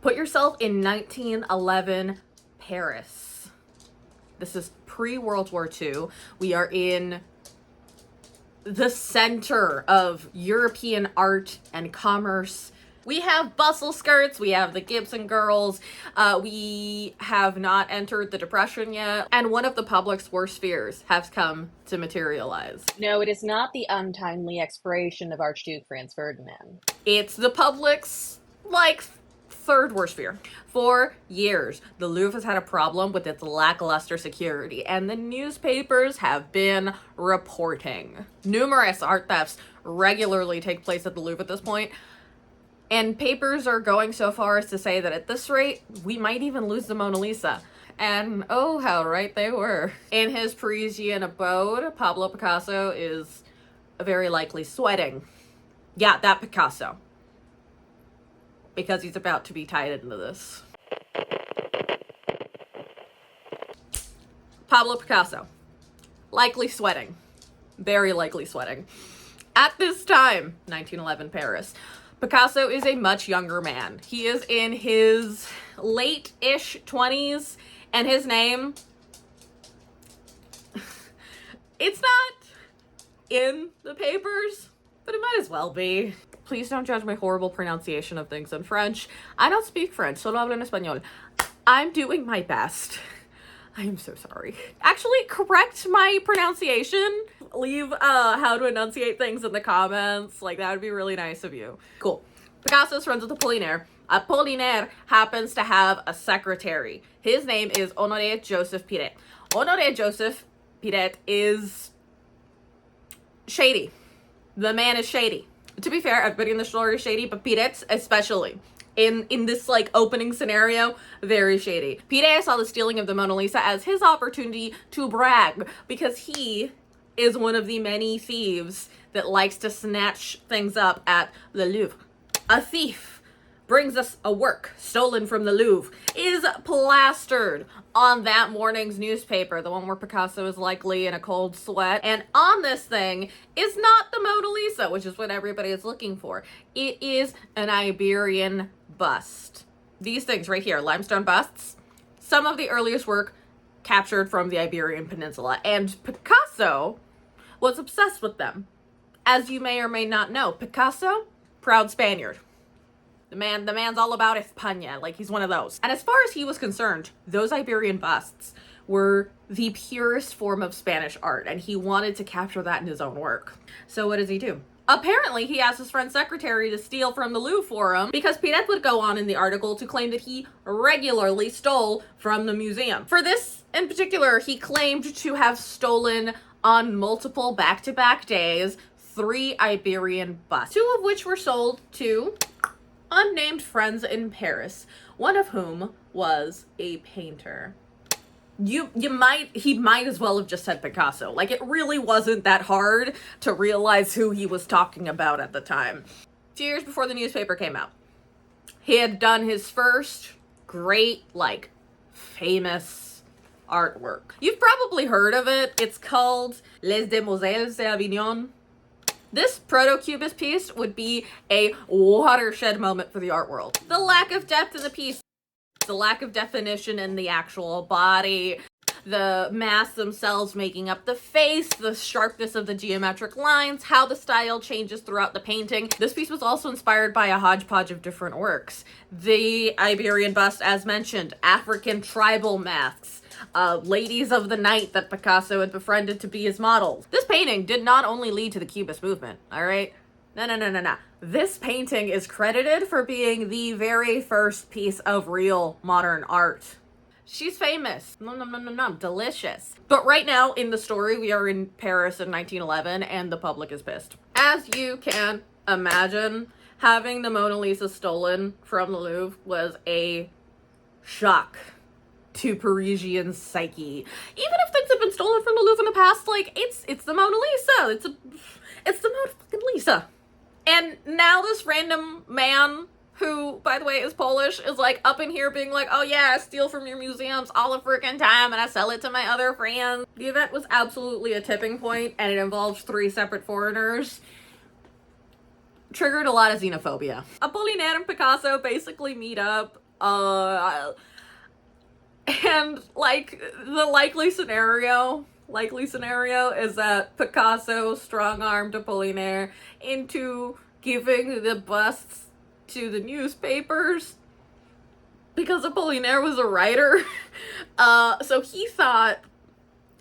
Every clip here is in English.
Put yourself in 1911 Paris. This is pre-World War II. We are in the center of European art and commerce. We have bustle skirts, we have the Gibson girls, we have not entered the Depression yet, and one of the public's worst fears has come to materialize. No, it is not the untimely expiration of Archduke Franz Ferdinand. It's the public's, third worst fear. For years, the Louvre has had a problem with its lackluster security, and the newspapers have been reporting. Numerous art thefts regularly take place at the Louvre at this point, and papers are going so far as to say that at this rate, we might even lose the Mona Lisa. And oh, how right they were. In his Parisian abode, Pablo Picasso is very likely sweating. Yeah, that Picasso. Because he's about to be tied into this. Pablo Picasso. Likely sweating. Very likely sweating. At this time, 1911 Paris, Picasso is a much younger man. He is in his late-ish 20s, and his name, it's not in the papers, but it might as well be. Please don't judge my horrible pronunciation of things in French. I don't speak French, solo hablo en español. I'm doing my best. I am so sorry. Actually, correct my pronunciation. Leave how to enunciate things in the comments. That would be really nice of you. Cool. Picasso's friends with Apollinaire. Apollinaire happens to have a secretary. His name is Honoré Joseph Piret. Honoré Joseph Piret is shady. The man is shady. To be fair, everybody in the story is shady, but Piret especially. In this opening scenario, very shady. Piret saw the stealing of the Mona Lisa as his opportunity to brag, because he is one of the many thieves that likes to snatch things up at the Louvre. A thief brings us a work stolen from the Louvre, is plastered on that morning's newspaper, the one where Picasso is likely in a cold sweat. And on this thing is not the Mona Lisa, which is what everybody is looking for. It is an Iberian bust. These things right here, limestone busts, some of the earliest work captured from the Iberian Peninsula, and Picasso was obsessed with them. As you may or may not know, Picasso, proud Spaniard. The man's all about España, he's one of those. And as far as he was concerned, those Iberian busts were the purest form of Spanish art, and he wanted to capture that in his own work. So what does he do? Apparently, he asked his friend's secretary to steal from the Louvre for him, because Piret would go on in the article to claim that he regularly stole from the museum. For this in particular, he claimed to have stolen on multiple back-to-back days 3 Iberian busts, 2 of which were sold to unnamed friends in Paris, one of whom was a painter. He might as well have just said Picasso. It really wasn't that hard to realize who he was talking about at the time. A few years before the newspaper came out, he had done his first great, famous artwork. You've probably heard of it. It's called Les Demoiselles d'Avignon. This proto-cubist piece would be a watershed moment for the art world. The lack of depth in the piece, the lack of definition in the actual body, the masks themselves making up the face, the sharpness of the geometric lines, how the style changes throughout the painting. This piece was also inspired by a hodgepodge of different works. The Iberian bust, as mentioned, African tribal masks, ladies of the night that Picasso had befriended to be his models. This painting did not only lead to the Cubist movement, all right? No. This painting is credited for being the very first piece of real modern art. She's famous. No. Delicious. But right now in the story, we are in Paris in 1911, and the public is pissed. As you can imagine, having the Mona Lisa stolen from the Louvre was a shock to Parisian psyche. Even if things have been stolen from the Louvre in the past, it's the Mona Lisa. It's the Mona Lisa. And now this random man, who, by the way, is Polish, is up in here being oh yeah, I steal from your museums all the freaking time and I sell it to my other friends. The event was absolutely a tipping point, and it involved 3 separate foreigners. Triggered a lot of xenophobia. Apollinaire and Picasso basically meet up And, like, the likely scenario is that Picasso strong-armed Apollinaire into giving the busts to the newspapers because Apollinaire was a writer. So he thought,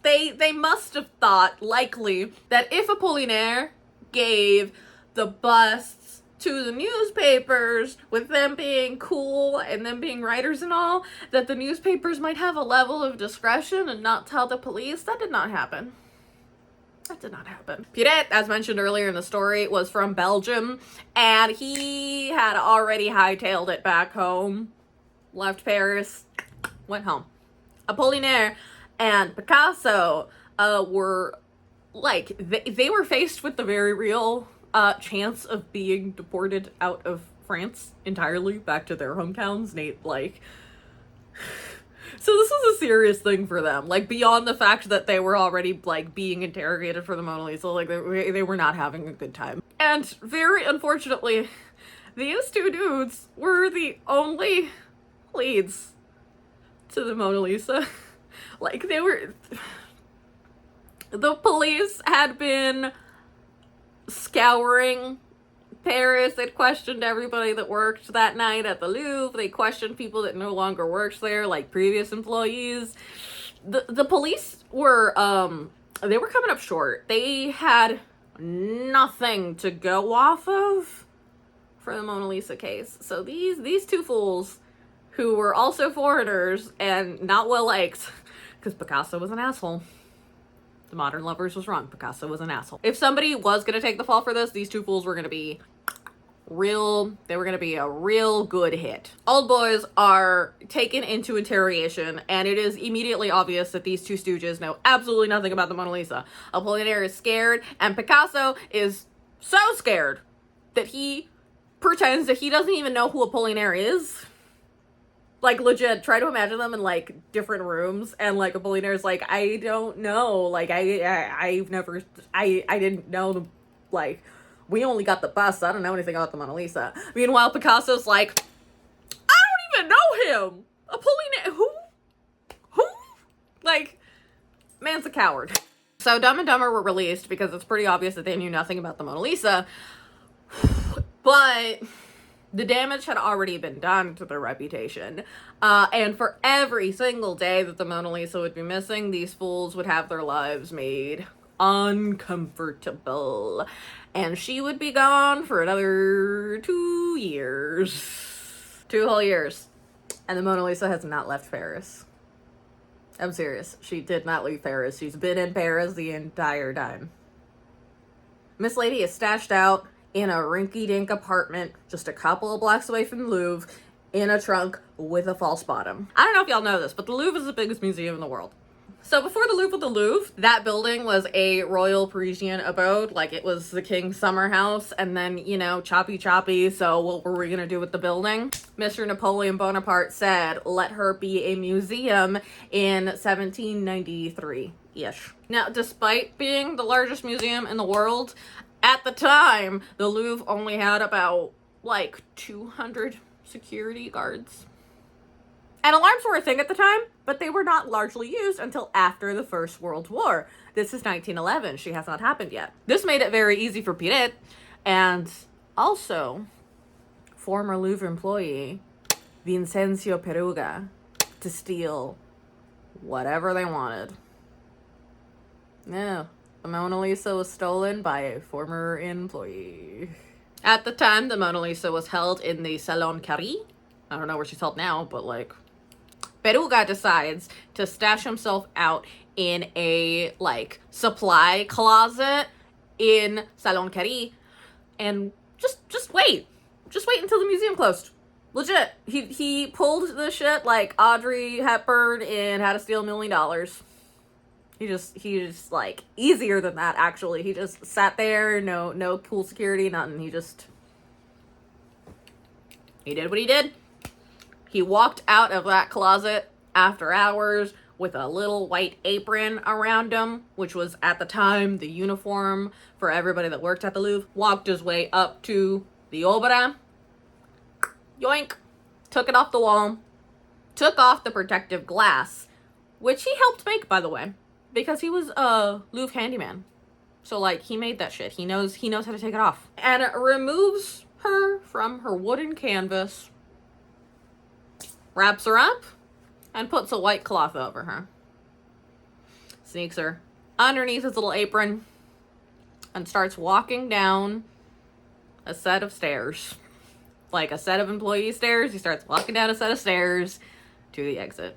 they must have thought, likely, that if Apollinaire gave the busts to the newspapers, with them being cool and them being writers and all, that the newspapers might have a level of discretion and not tell the police. That did not happen. That did not happen. Pierret, as mentioned earlier in the story, was from Belgium, and he had already hightailed it back home, left Paris, went home. Apollinaire and Picasso were, like, they were faced with the very real chance of being deported out of France entirely back to their hometowns. Like, so this was a serious thing for them, like, beyond the fact that they were already, like, being interrogated for the Mona Lisa. Like, they were not having a good time. And very unfortunately, these two dudes were the only leads to the Mona Lisa. Like, the police had been scouring Paris. They'd questioned everybody that worked that night at the Louvre. They questioned people that no longer worked there, like previous employees. The police were, they were coming up short. They had nothing to go off of for the Mona Lisa case. So these two fools, who were also foreigners and not well liked, because Picasso was an asshole. The Modern Lovers was wrong. Picasso was an asshole. If somebody was going to take the fall for this, these two fools were going to be they were going to be a real good hit. Old boys are taken into interrogation, and it is immediately obvious that these two stooges know absolutely nothing about the Mona Lisa. Apollinaire is scared, and Picasso is so scared that he pretends that he doesn't even know who Apollinaire is. Like, legit, try to imagine them in, like, different rooms, and, like, Apollinaire's like, I don't know, like, I didn't know, like, we only got the bust, I don't know anything about the Mona Lisa. Meanwhile, Picasso's like, I don't even know him! Apollinaire, who? Like, man's a coward. So Dumb and Dumber were released because it's pretty obvious that they knew nothing about the Mona Lisa, but the damage had already been done to their reputation. And for every single day that the Mona Lisa would be missing, these fools would have their lives made uncomfortable. And she would be gone for another 2 years. 2 whole years. And the Mona Lisa has not left Paris. I'm serious. She did not leave Paris. She's been in Paris the entire time. Miss Lady is stashed out in a rinky-dink apartment just a couple of blocks away from the Louvre, in a trunk with a false bottom. I don't know if y'all know this, but the Louvre is the biggest museum in the world. So before the Louvre, that building was a royal Parisian abode. Like, it was the king's summer house, and then, you know, choppy, so what were we gonna do with the building? Mr. Napoleon Bonaparte said, let her be a museum in 1793-ish. Now, despite being the largest museum in the world, at the time, the Louvre only had about, like, 200 security guards. And alarms were a thing at the time, but they were not largely used until after the First World War. This is 1911. She has not happened yet. This made it very easy for Pierret, and also former Louvre employee Vincenzo Peruga, to steal whatever they wanted. Yeah. The Mona Lisa was stolen by a former employee. At the time, the Mona Lisa was held in the Salon Carré. I don't know where she's held now, but, like, Peruga decides to stash himself out in a, like, supply closet in Salon Carré, and just wait. Just wait until the museum closed. Legit. He pulled the shit like Audrey Hepburn in How to Steal $1 Million. He just like, easier than that, actually. He just sat there, no cool security, nothing. He did what he did. He walked out of that closet after hours with a little white apron around him, which was at the time the uniform for everybody that worked at the Louvre. Walked his way up to the Opera. Yoink. took it off the wall, took off the protective glass, which he helped make, by the way, because he was a Louvre handyman. So, like, he made that shit. He knows how to take it off. And it removes her from her wooden canvas, wraps her up, and puts a white cloth over her. Sneaks her underneath his little apron and starts walking down a set of stairs. Like a set of employee stairs. He starts walking down a set of stairs to the exit.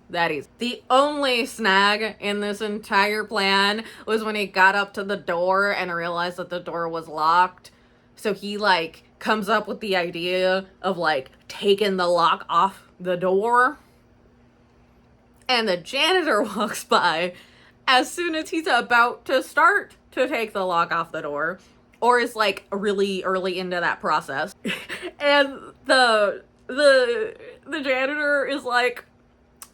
That is the only snag in this entire plan was when he got up to the door and realized that the door was locked. So he, like, comes up with the idea of, like, taking the lock off the door. And the janitor walks by as soon as he's about to start to take the lock off the door, or is, like, really early into that process. And the janitor is like,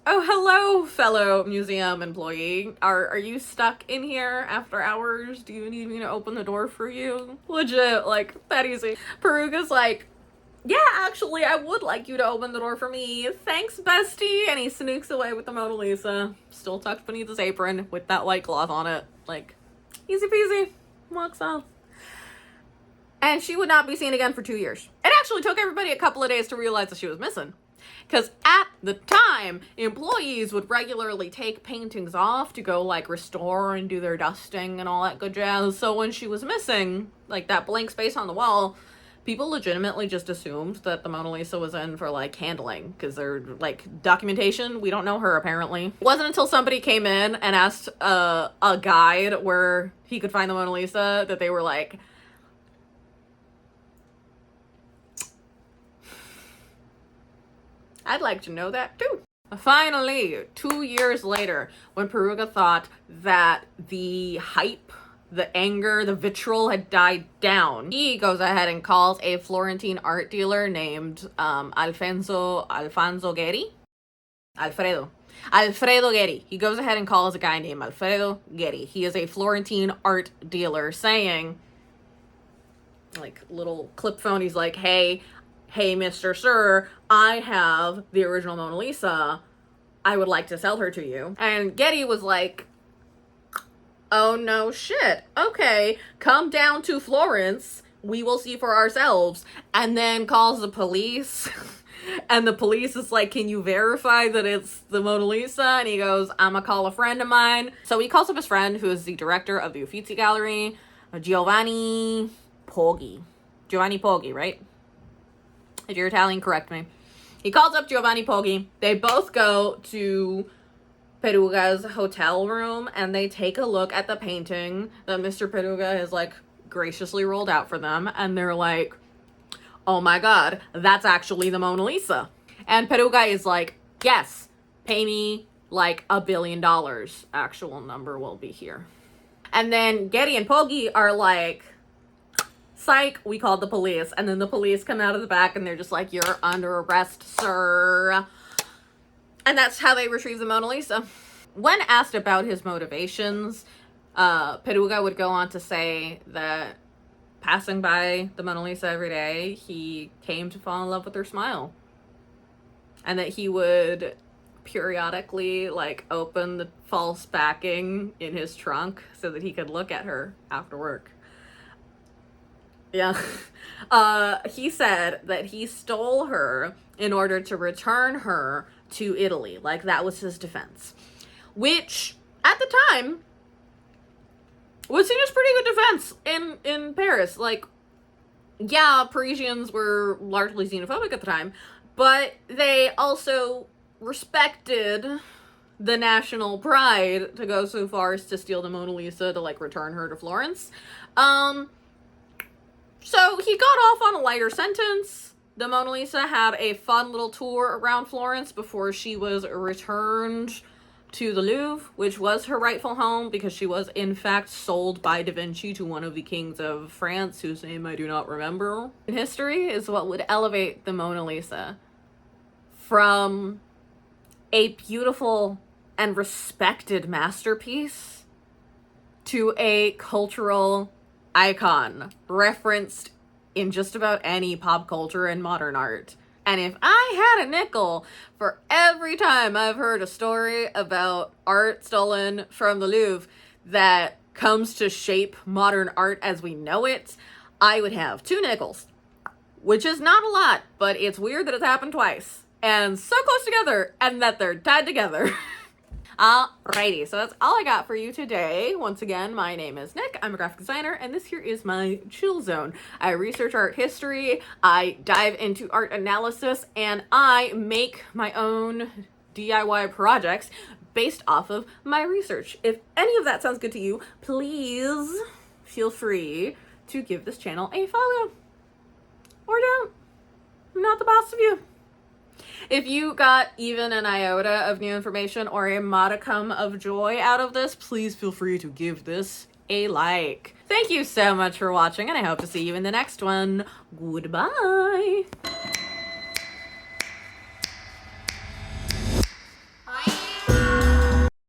"Oh, hello, fellow museum employee. Are you stuck in here after hours? Do you need me to open the door for you?" Legit, like, that easy. Peruga's like, "Yeah, actually, I would like you to open the door for me. Thanks, bestie." And he sneaks away with the Mona Lisa, still tucked beneath his apron with that white cloth on it. Like, easy peasy. Walks off. And she would not be seen again for 2 years. It actually took everybody a couple of days to realize that she was missing. Because at the time, employees would regularly take paintings off to go, like, restore and do their dusting and all that good jazz. So when she was missing, like, that blank space on the wall, people legitimately just assumed that the Mona Lisa was in for, like, handling. Because they're, like, documentation, we don't know her, apparently. It wasn't until somebody came in and asked a guide where he could find the Mona Lisa that they were like, "I'd like to know that too." Finally, 2 years later, when Peruga thought that the hype, the anger, the vitriol had died down, he goes ahead and calls a Florentine art dealer named Alfonso Geri. Alfredo Geri. He goes ahead and calls a guy named Alfredo Geri. He is a Florentine art dealer, saying, like, little clip phone, he's like, hey, Mr. Sir, I have the original Mona Lisa. I would like to sell her to you. And Getty was like, "Oh, no shit. Okay, come down to Florence. We will see for ourselves." And then calls the police. And the police is like, "Can you verify that it's the Mona Lisa?" And he goes, "I'm gonna call a friend of mine." So he calls up his friend, who is the director of the Uffizi Gallery, Giovanni Poggi. Giovanni Poggi, right? If you're Italian, correct me. He calls up Giovanni Poggi. They both go to Peruga's hotel room and they take a look at the painting that Mr. Peruga has, like, graciously rolled out for them. And they're like, "Oh my God, that's actually the Mona Lisa." And Peruga is like, "Yes, pay me like $1 billion. Actual number will be here." And then Getty and Poggi are like, "Psych, we called the police." And then the police come out of the back and they're just like, "You're under arrest, sir." And that's how they retrieve the Mona Lisa. When asked about his motivations, Peruga would go on to say that passing by the Mona Lisa every day, he came to fall in love with her smile. And that he would periodically, like, open the false backing in his trunk so that he could look at her after work. Yeah. He said that he stole her in order to return her to Italy. Like, that was his defense. Which, at the time, was seen as pretty good defense in Paris. Like, yeah, Parisians were largely xenophobic at the time, but they also respected the national pride to go so far as to steal the Mona Lisa to, like, return her to Florence. So he got off on a lighter sentence. The Mona Lisa had a fun little tour around Florence before she was returned to the Louvre, which was her rightful home because she was in fact sold by Da Vinci to one of the kings of France, whose name I do not remember. In history is what would elevate the Mona Lisa from a beautiful and respected masterpiece to a cultural icon referenced in just about any pop culture and modern art. And if I had a nickel for every time I've heard a story about art stolen from the Louvre that comes to shape modern art as we know it, I would have 2 nickels. Which is not a lot, but it's weird that it's happened twice. And so close together, and that they're tied together. Alrighty, so that's all I got for you today. Once again, my name is Nick. I'm a graphic designer, and this here is my chill zone. I research art history, I dive into art analysis, and I make my own DIY projects based off of my research. If any of that sounds good to you, please feel free to give this channel a follow. Or don't. I'm not the boss of you. If you got even an iota of new information or a modicum of joy out of this, please feel free to give this a like. Thank you so much for watching, and I hope to see you in the next one. Goodbye.